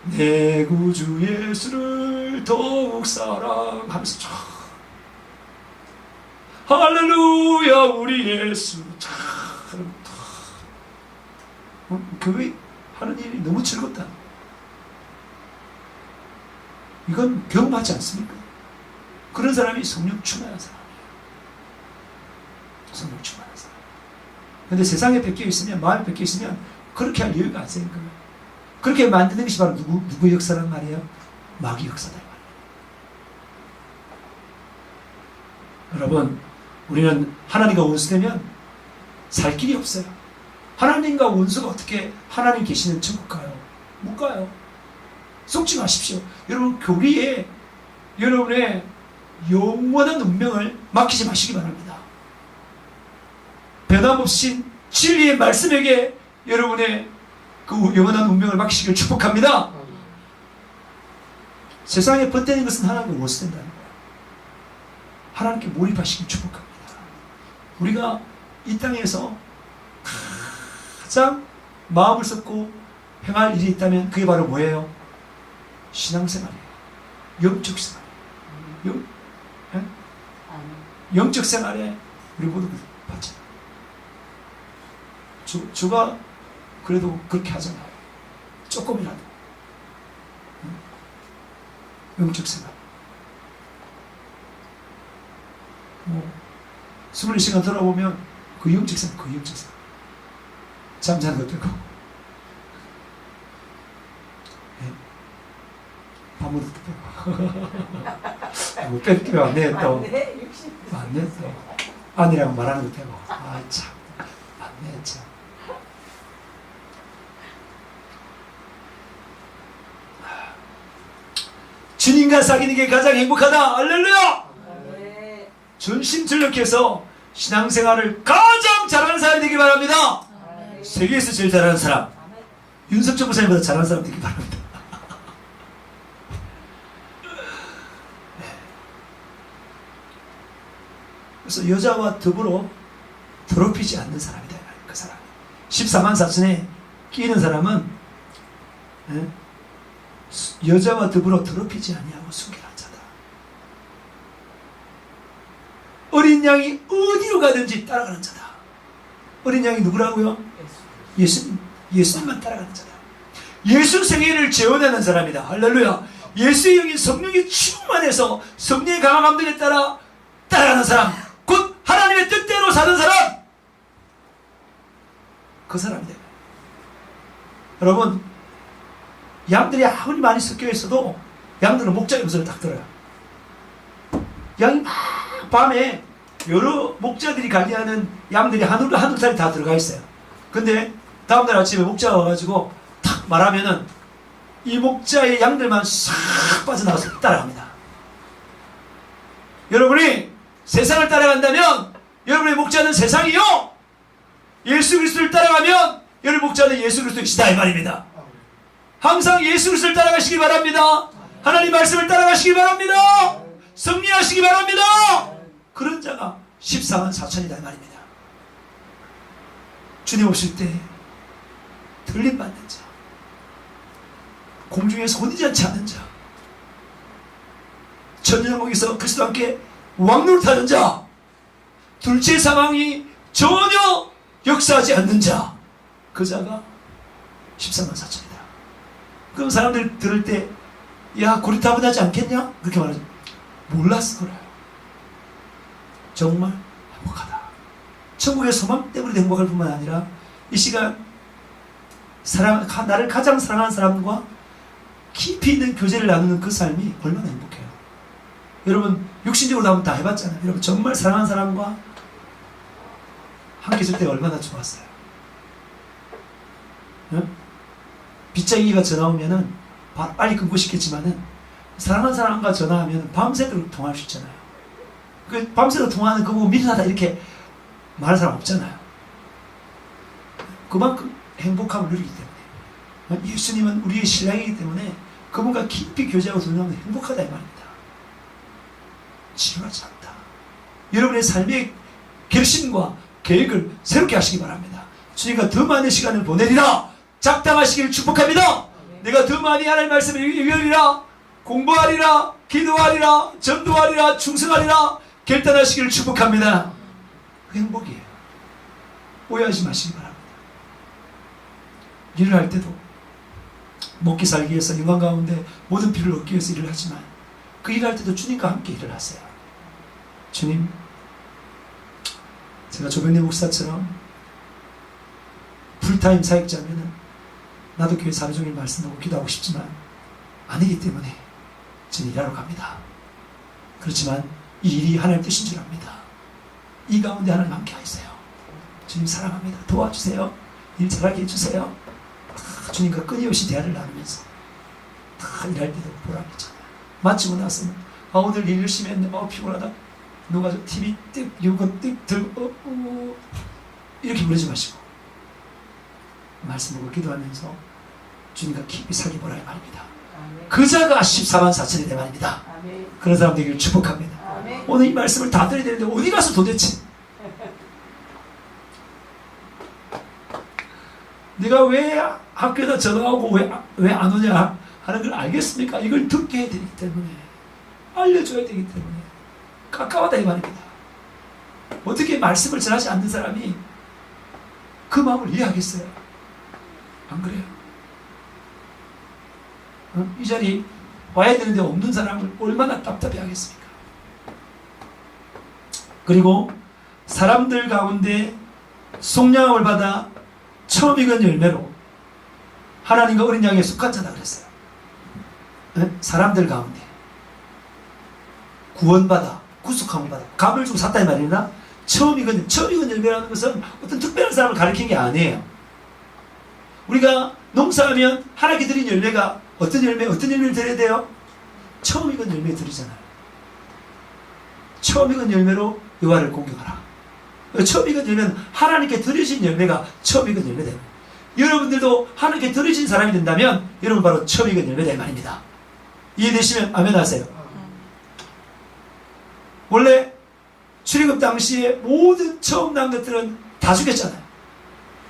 내 구주 예수를 더욱 사랑하면서 참, 할렐루야 우리 예수 참, 교회 하는 일이 너무 즐겁다. 이건 경험하지 않습니까? 그런 사람이 성령 충만한 사람이에요. 성령 충만한 사람. 근데 세상에 뺏겨 있으면, 마음에 뺏겨 있으면 그렇게 할 여유가 안 생긴 거예요. 그렇게 만드는 것이 바로 누구 역사란 말이에요? 마귀 역사다 말이에요. 여러분, 우리는 하나님과 원수되면 살 길이 없어요. 하나님과 원수가 어떻게 하나님 계시는 천국 가요? 못 가요. 속지 마십시오. 여러분, 교리에 여러분의 영원한 운명을 맡기지 마시기 바랍니다. 변함없이 진리의 말씀에게 여러분의 그 영원한 운명을 맡기시길 축복합니다. 세상에 벗대는 것은 하나님과 원수된다는 거예요. 하나님께 몰입하시길 축복합니다. 우리가 이 땅에서 가장 마음을 쏟고 행할 일이 있다면 그게 바로 뭐예요? 신앙생활이에요. 영적 생활. 영적 생활에 우리 모두 받자. 주가 그래도 그렇게 하잖아요. 조금이라도. 영적 생활. 24시간 돌아보면 그 영적 생활, 그 영적 생활. 잠자는 것도 있고, 밥 먹을 것도 빼고. 뭐 뺄게요. 안 내, 또. 안 내, 또. 아니라고 말하는 것도 빼고. 아, 참. 안 내, 참. 주님과 사귀는 게 가장 행복하다. 할렐루야! 전심전력해서 신앙생활을 가장 잘하는 사람이 되기 바랍니다. 세계에서 제일 잘하는 사람, 윤석철 목사님보다 잘하는 사람 되기 바랍니다. 그래서 여자와 더불어 더럽히지 않는 사람이다. 그 사람 14만 4천에 끼는 사람은 여자와 더불어 더럽히지 아니하고 순결한 자다. 어린 양이 어디로 가든지 따라가는 자다. 어린 양이 누구라고요? 예수님만 따라가는 자다. 예수 생애를 재현하는 사람이다. 할렐루야. 예수의 영이 성령이 충만해서 성령의 강한 감동에 따라 따라가는 사람, 곧 하나님의 뜻대로 사는 사람, 그 사람이다. 여러분, 양들이 아무리 많이 섞여 있어도 양들은 목자의 음성을 딱 들어요. 양이 막 밤에 여러 목자들이 관리하는 양들이 한두 살이 다 들어가 있어요. 근데 다음날 아침에 목자가 와가지고 탁 말하면은 이 목자의 양들만 싹 빠져나가서 따라갑니다. 여러분이 세상을 따라간다면 여러분의 목자는 세상이요, 예수 그리스도를 따라가면 여러분의 목자는 예수 그리스도이시다 이 말입니다. 항상 예수 그리스도를 따라가시기 바랍니다. 하나님 말씀을 따라가시기 바랍니다. 승리하시기 바랍니다. 그런 자가 14만 4천이다 이 말입니다. 주님 오실 때 들림받는 자, 공중에서 혼인잔치 하는 자, 천년왕국에서 그리스도와 함께 왕노릇하는 자, 둘째 상황이 전혀 역사하지 않는 자, 그 자가 14만 4천이다. 그럼 사람들 들을 때, 야, 고리타분하지 않겠냐? 그렇게 말하죠. 몰랐어 그래요. 정말 행복하다. 천국의 소망 때문에 행복할 뿐만 아니라 이 시간 나를 가장 사랑하는 사람과 깊이 있는 교제를 나누는 그 삶이 얼마나 행복해요. 여러분, 육신적으로 한번 다 해봤잖아요. 여러분, 정말 사랑하는 사람과 함께 있을 때 얼마나 좋았어요. 응? 빗장이가 전화 오면은 빨리 끊고 싶겠지만은 사랑하는 사람과 전화하면 밤새도록 통화할 수 있잖아요. 그 밤새도록 통화하는 그거 미련하다 이렇게 말하는 사람 없잖아요. 그만큼 행복함을 누리기 때문에 예수님은 우리의 신랑이기 때문에 그분과 깊이 교제하고 전화하면 행복하다 이 말입니다. 지루하지 않다. 여러분의 삶의 결심과 계획을 새롭게 하시기 바랍니다. 주님과 더 많은 시간을 보내리라 작당하시기를 축복합니다. 내가 더 많이 하나님의 말씀을 읽으리라, 공부하리라, 기도하리라, 전도하리라, 충성하리라 결단하시기를 축복합니다. 그 행복이에요. 오해하지 마시기 바랍니다. 일을 할 때도 먹기 살기 위해서 인간 가운데 모든 필요를 얻기 위해서 일을 하지만 그 일을 할 때도 주님과 함께 일을 하세요. 주님, 제가 조병래 목사처럼 풀타임 사역자면은 나도 교회 하루 종일 말씀하고 기도하고 싶지만 아니기 때문에 저는 일하러 갑니다. 그렇지만 이 일이 하나님의 뜻인 줄 압니다. 이 가운데 하나님 함께 하세요. 주님 사랑합니다. 도와주세요. 일 잘하게 해주세요. 다 주님과 끊임없이 대화를 나누면서 다 일할 때도 보람있잖아요. 마치고 나서는 오늘 일 열심히 했네. 피곤하다. 누가 저 TV 띡 이거 띡 들고 이렇게 부르지 마시고 말씀 보고 기도하면서 주님과 깊이 사귀보라 이 말입니다. 그 자가 14만 4천이 되 말입니다. 그런 사람 되기를 축복합니다. 오늘 이 말씀을 다 들어야 되는데 어디 가서 도대체 내가 왜 학교에다 전화하고 왜 안 오냐 하는 걸 알겠습니까? 이걸 듣게 해야 되기 때문에 알려줘야 되기 때문에 가까워다 이 말입니다. 어떻게 말씀을 전하지 않는 사람이 그 마음을 이해하겠어요? 안 그래요? 이 자리 와야 되는데 없는 사람을 얼마나 답답해 하겠습니까? 그리고 사람들 가운데 속량을 받아 처음 익은 열매로 하나님과 어린 양에 속한 자다 그랬어요. 사람들 가운데 구원받아 구속함을 받아 값을 주고 샀다 이 말이나 처음 익은 열매라는 것은 어떤 특별한 사람을 가리킨 게 아니에요. 우리가 농사하면 하나님께 드린 열매가 어떤 열매를 드려야 돼요? 처음 익은 열매 드리잖아요. 처음 익은 열매로 여호와를 공경하라. 처음 익은 열매는 하나님께 드려진 열매가 처음 익은 열매다. 여러분들도 하나님께 드려진 사람이 된다면 여러분 바로 처음 익은 열매다 이 말입니다. 이해되시면 아멘 하세요. 원래 출애굽 당시에 모든 처음 난 것들은 다 죽였잖아요.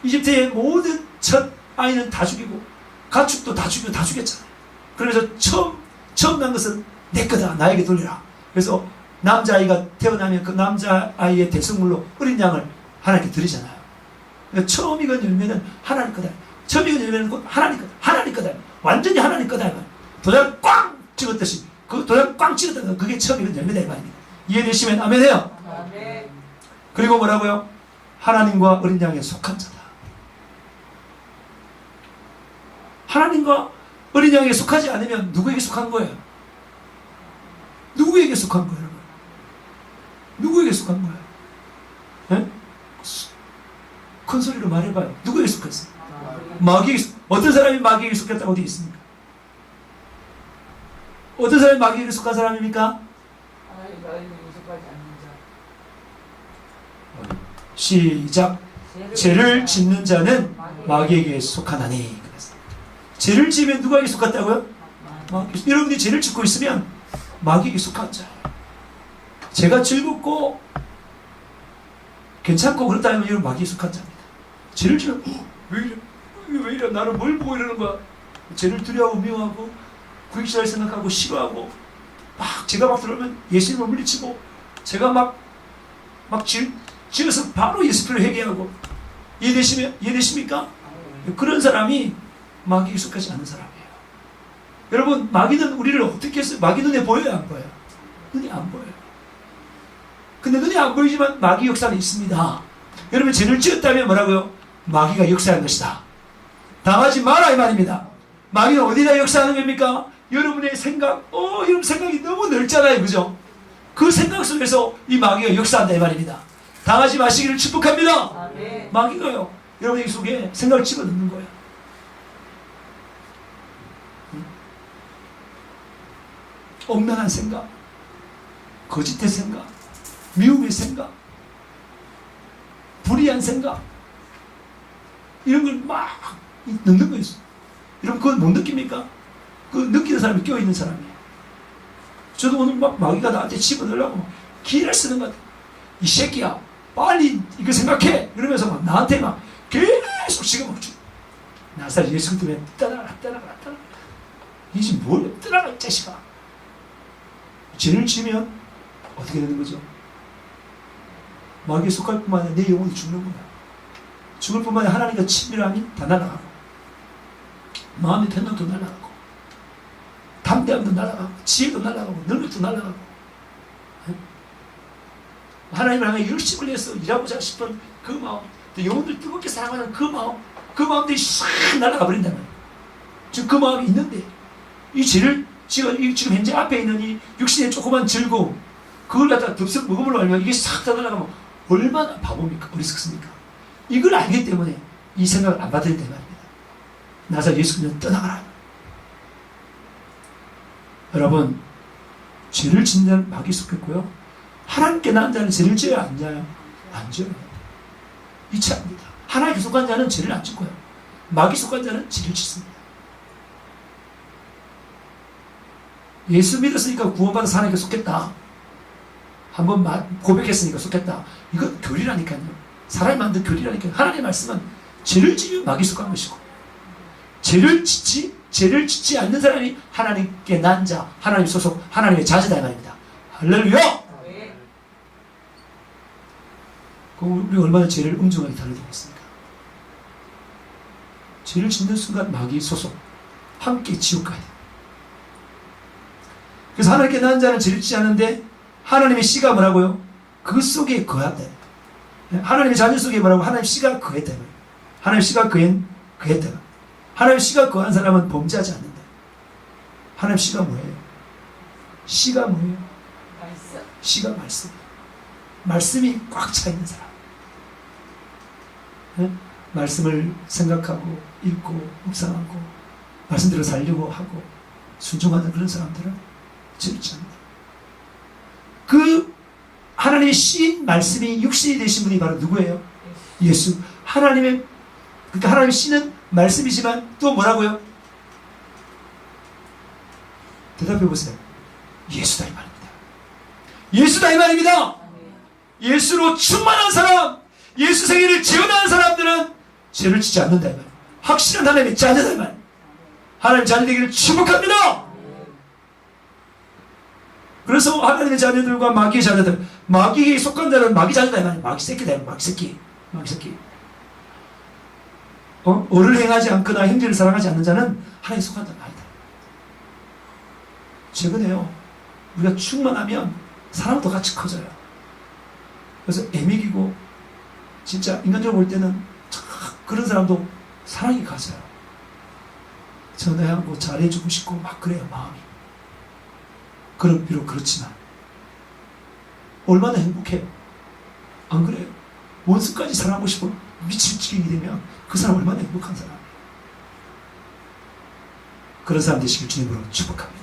이집트의 모든 첫 아이는 다 죽이고 가축도 다 죽이고 다 죽였잖아요. 그래서 처음 난 것은 내 거다 나에게 돌리라. 그래서 남자아이가 태어나면 그 남자아이의 대성물로 어린 양을 하나님께 드리잖아요. 그러니까 처음 익은 열매는 하나님 거다. 처음 익은 열매는 곧 하나님 거다. 완전히 하나님 거다. 도장 꽝 찍었듯이 그 도장 꽝 찍었다가 그게 처음 익은 열매다 이 말입니다. 이해되시면 아멘 해요. 아멘. 그리고 뭐라고요? 하나님과 어린 양에 속한 자다. 하나님과 어린 양에 속하지 않으면 누구에게 속한 거예요? 누구에게 속한 거예요? 누구에게 속한 거예요? 네? 큰 소리로 말해봐요. 누구에게 속했어요? 마귀에게 어떤 사람이 마귀에게 속했다고 되어 있습니까? 어떤 사람이 마귀에게 속한 사람입니까? 시작. 죄를 짓는 자는 마귀에게 속하나니. 죄를 지으면 누구에게 속았다고요? 여러분이 죄를 짓고 있으면 마귀에게 속한 자예요. 죄가 즐겁고 괜찮고 그렇다면 여러분 마귀에 속한 자입니다. 죄를 지으면 왜 이래 나를 뭘 보고 이러는 거야. 죄를 두려워하고 미워하고 구익시할 생각하고 싫어하고 제가 막 들어오면 예수님을 물리치고 제가 막 지어서 바로 예수님을 회개하고 이해되십니까? 그런 사람이 마귀에 속하지 않은 사람이에요. 여러분 마귀는 우리를 어떻게 했어요? 마귀 눈에 보여요 안 보여요? 눈이 안 보여요. 근데 눈이 안 보이지만 마귀 역사는 있습니다. 여러분 죄를 지었다면 뭐라고요? 마귀가 역사한 것이다. 당하지 마라 이 말입니다. 마귀는 어디다 역사하는 겁니까? 여러분의 생각, 여러분 생각이 너무 넓잖아요. 그죠? 그 생각 속에서 이 마귀가 역사한다 이 말입니다. 당하지 마시기를 축복합니다. 아멘. 마귀가요 여러분의 속에 생각을 집어넣는 거예요. 엄연한 생각, 거짓된 생각, 미움의 생각, 불의한 생각, 이런 걸 막 넣는 거예요. 여러분 그건 못 느낍니까? 그 느끼는 사람이 껴있는 사람이에요. 저도 오늘 막 마귀가 나한테 집어넣으려고 기를 쓰는 것 같아요. 이 새끼야 빨리 이거 생각해 이러면서 막 나한테 막 계속 지금 나살 예수 때문에 떠나가라 이제 뭘 떠나가 이 자식아. 죄를 지면 어떻게 되는 거죠? 마귀에 속할 뿐만 아니라 내 영혼이 죽는구나. 죽을 뿐만 아니라 하나님과 친밀함이 다 날아가고 마음의 편안도 날아가고 담대함도 날아가고 지혜도 날아가고 능력도 날아가고 하나님을 향해 열심을 내서 일하고자 싶은 그 마음, 또 영혼들 뜨겁게 사랑하는 그 마음들이 싹 날아가 버린다는 거예요. 지금 그 마음이 있는데 이 죄를 지금 현재 앞에 있는 이 육신의 조그만 즐거움 그걸 갖다가 덥석 먹음으로 알면 이게 싹 다 날아가면 얼마나 바보입니까? 어리석습니까? 이걸 알기 때문에 이 생각을 안 받을 때 말입니다. 나사 예수 그냥 떠나가라. 여러분 죄를 짓는 마귀 속했고요. 하나님께 난 자는 죄를 지어야 안 져요? 안 져요. 이차입니다. 하나님께 속한 자는 죄를 안 짓고요. 마귀 속한 자는 죄를 짓습니다. 예수 믿었으니까 구원받아 하나님께 속했다. 한번 고백했으니까 속했다. 이건 교리라니까요. 사람이 만든 교리라니까요. 하나님의 말씀은 죄를 지으면 마귀 속한 것이고 죄를 짓지 않는 사람이 하나님께 난 자, 하나님 소속, 하나님의 자제다 이 말입니다. 할렐루야! 그럼 우리 얼마나 죄를 엄중하게 다루고 있습니까? 죄를 짓는 순간 마귀 소속, 함께 지옥 가야 돼요. 그래서 하나님께 난 자는 죄를 짓지 않는데 하나님의 씨가 뭐라고요? 그 속에 거한다. 하나님의 자녀 속에 뭐라고? 하나님의 씨가 거했다. 하나님의 씨가 거했다. 하나님의 씨가 거한 사람은 범죄하지 않는다. 하나님의 씨가 뭐예요? 씨가 뭐예요? 씨가 말씀. 말씀이 꽉 차 있는 사람. 네? 말씀을 생각하고 읽고 묵상하고 말씀대로 살려고 하고 순종하는 그런 사람들은 죄짓지 않는다. 그 하나님의 씨인 말씀이 육신이 되신 분이 바로 누구예요? 예수. 그러니까 하나님의 씨는 말씀이지만 또 뭐라고요? 대답해 보세요. 예수다 이 말입니다. 예수다 이 말입니다. 예수로 충만한 사람, 예수 생애를 재현하는 사람들은 죄를 짓지 않는다 이 말. 확실한 하나님의 자녀다 이 말. 하나님의 자녀 되기를 축복합니다. 그래서 하나님의 자녀들과 마귀의 자녀들, 마귀에 속한 자는 마귀 자녀다 이 말이야. 마귀 새끼다 이 말. 마귀 새끼. 어를 행하지 않거나 형제를 사랑하지 않는 자는 하나님에 속한 자가 아니다. 최근에요, 우리가 충만하면 사랑도 같이 커져요. 그래서 애미기고 진짜 인간적으로 볼 때는 그런 사람도 사랑이 가져요. 전화하고 잘해주고 싶고 막 그래요, 마음이. 비록 그렇지만 얼마나 행복해요. 안 그래요? 원수까지 사랑하고 싶어 미칠 지경이 되면 그 사람 얼마나 행복한 사람이에요. 그런 사람 되시길 주님으로 축복합니다.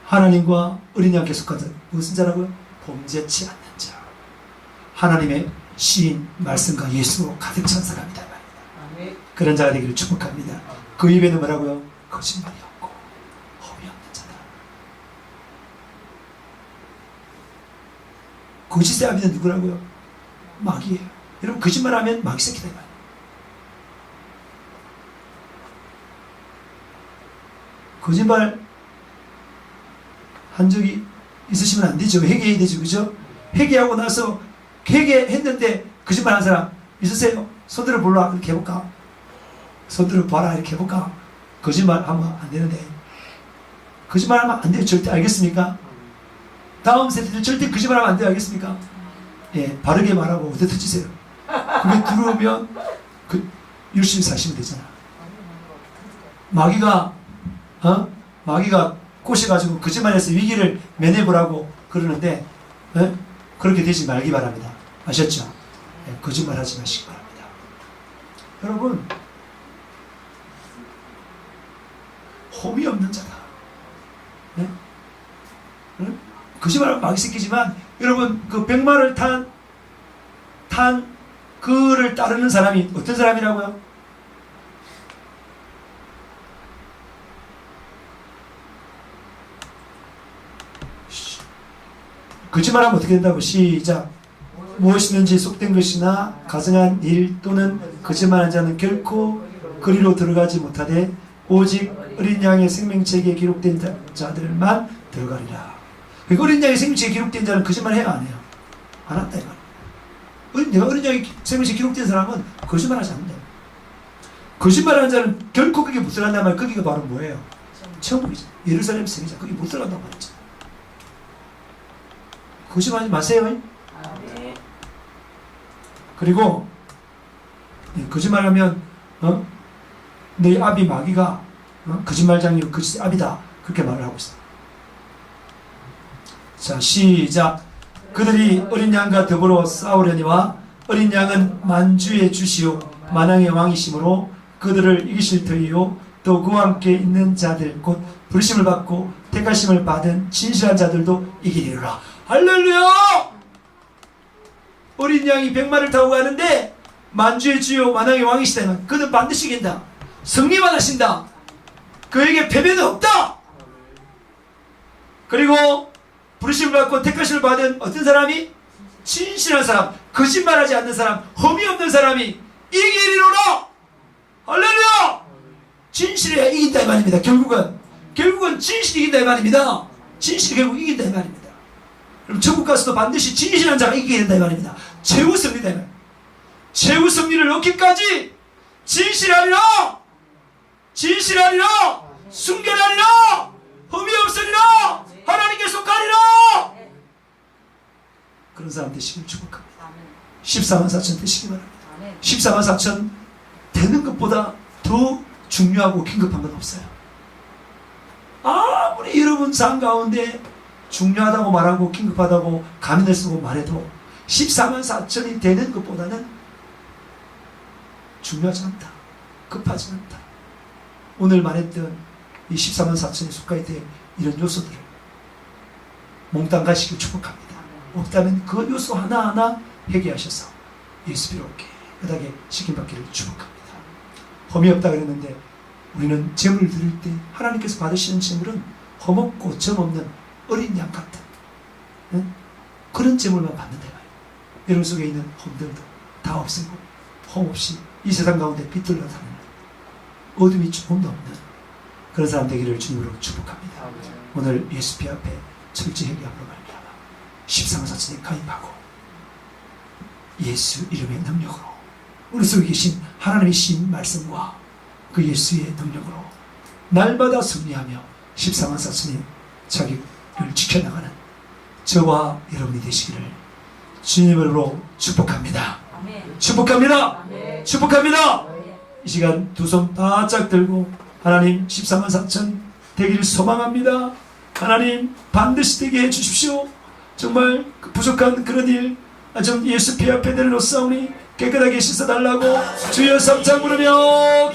하나님과 어린 양께 속한 자 무슨 자라고요? 범죄치 않는 자. 하나님의 시인 말씀과 예수로 가득 찬 사람이다 말입니다. 그런 자가 되기를 축복합니다. 그 입에는 뭐라고요? 거짓말이 없고 허위 없는 자다. 거짓의 아비는 누구라고요? 마귀예요. 여러분 거짓말하면 마귀 새끼다 말이에요. 거짓말 한 적이 있으시면 안 되죠. 회개해야 되죠. 그죠? 회개하고 나서 회개했는데 거짓말 한 사람 있으세요? 손들어 볼라 이렇게 해볼까? 손들어 봐라 이렇게 해볼까? 거짓말 하면 안 되는데 거짓말 하면 안 돼요. 절대. 알겠습니까? 다음 세대들 절대 거짓말 하면 안 돼요. 알겠습니까? 예, 바르게 말하고 어디 터지세요. 그게 들어오면 열심히 사시면 되잖아. 마귀가 꼬셔가지고 거짓말해서 위기를 면해보라고 그러는데 그렇게 되지 말기 바랍니다. 아셨죠? 거짓말하지 마시기 바랍니다. 여러분, 험이 없는 자다. 네? 응? 거짓말하면 마귀 새끼지만 여러분 그 백마를 탄 그를 따르는 사람이 어떤 사람이라고요? 거짓말하면 어떻게 된다고? 시작. 무엇이든지 속된 것이나 가증한 일 또는 거짓말한 자는 결코 그리로 들어가지 못하되 오직 어린 양의 생명책에 기록된 자들만 들어가리라. 그러니까 어린 양의 생명책에 기록된 자는 거짓말 해야 안 해요? 안 한다 이 말이에요. 내가 어린 양의 생명책에 기록된 사람은 거짓말하지 않는다. 거짓말하는 자는 결코 그게 못 들어간단 말이에요. 거기가 바로 뭐예요? 천국이죠. 예루살렘 성이죠. 거기 못 들어간단 말이죠. 거짓말하지 마세요. 그리고 거짓말하면 너희 아비 마귀가 거짓말장이고 거짓 아비다 그렇게 말을 하고 있어. 자 시작. 그들이 어린 양과 더불어 싸우려니와 어린 양은 만주의 주시오 만왕의 왕이시므로 그들을 이기실 터이요 또 그와 함께 있는 자들 곧 부르심을 받고 택하심을 받은 진실한 자들도 이기리라. 할렐루야! 어린 양이 백마를 타고 가는데 만주의 주요 만왕의 왕이시다면 그는 반드시 이긴다. 승리만 하신다. 그에게 패배는 없다. 그리고 부르심을 받고 택하심을 받은 어떤 사람이? 진실한 사람, 거짓말하지 않는 사람, 험이 없는 사람이 이기리로라. 할렐루야! 진실해야 이긴다 이 말입니다. 결국은 진실이 이긴다 이 말입니다. 진실이 결국 이긴다 이 말입니다. 그럼 천국 가서도 반드시 진실한 자가 이기게 된다 이 말입니다. 최후 승리다 이 말입니다. 최후 승리를 얻기까지 진실하리라! 진실하리라! 순결하리라! 흠이 없으리라! 하나님께 속하리라! 그런 사람 되시길 축복합니다. 14만 4천 되시기 바랍니다. 14만 4천 되는 것보다 더 중요하고 긴급한 건 없어요. 아무리 여러분 삶 가운데 중요하다고 말하고 긴급하다고 가면을 쓰고 말해도 14만 4천이 되는 것보다는 중요하지 않다. 급하지 않다. 오늘 말했던 이 14만 4천에 속하게 될 이런 요소들을 몽땅 가시길 축복합니다. 없다면 그 요소 하나하나 회개하셔서 예수비로 깨끗하게 시킴받기를 축복합니다. 험이 없다 그랬는데 우리는 제물 드릴 때 하나님께서 받으시는 제물은 험없고 점없는 어린 양 같은 그런 제물만 받는다 말이에요. 여러분 속에 있는 험들도 다 없애고 험 없이 이 세상 가운데 빛들로 사는 어둠이 조금도 없는 그런 사람 되기를 주님으로 축복합니다. 오늘 예수피 앞에 철저히 회개함으로 말미암아 14만 4천에 가입하고 예수 이름의 능력으로 우리 속에 계신 하나님의 신 말씀과 그 예수의 능력으로 날마다 승리하며 14만 4천의 자기를 지켜나가는 저와 여러분이 되시기를 주님으로 축복합니다. 축복합니다. 축복합니다. 이 시간 두 손 바짝 들고 하나님 14만 4천 되기를 소망합니다. 하나님 반드시 되게 해주십시오. 정말 부족한 그런 일 좀 예수 피 앞에 내려놓사오니 깨끗하게 씻어달라고 주여 삼창 부르며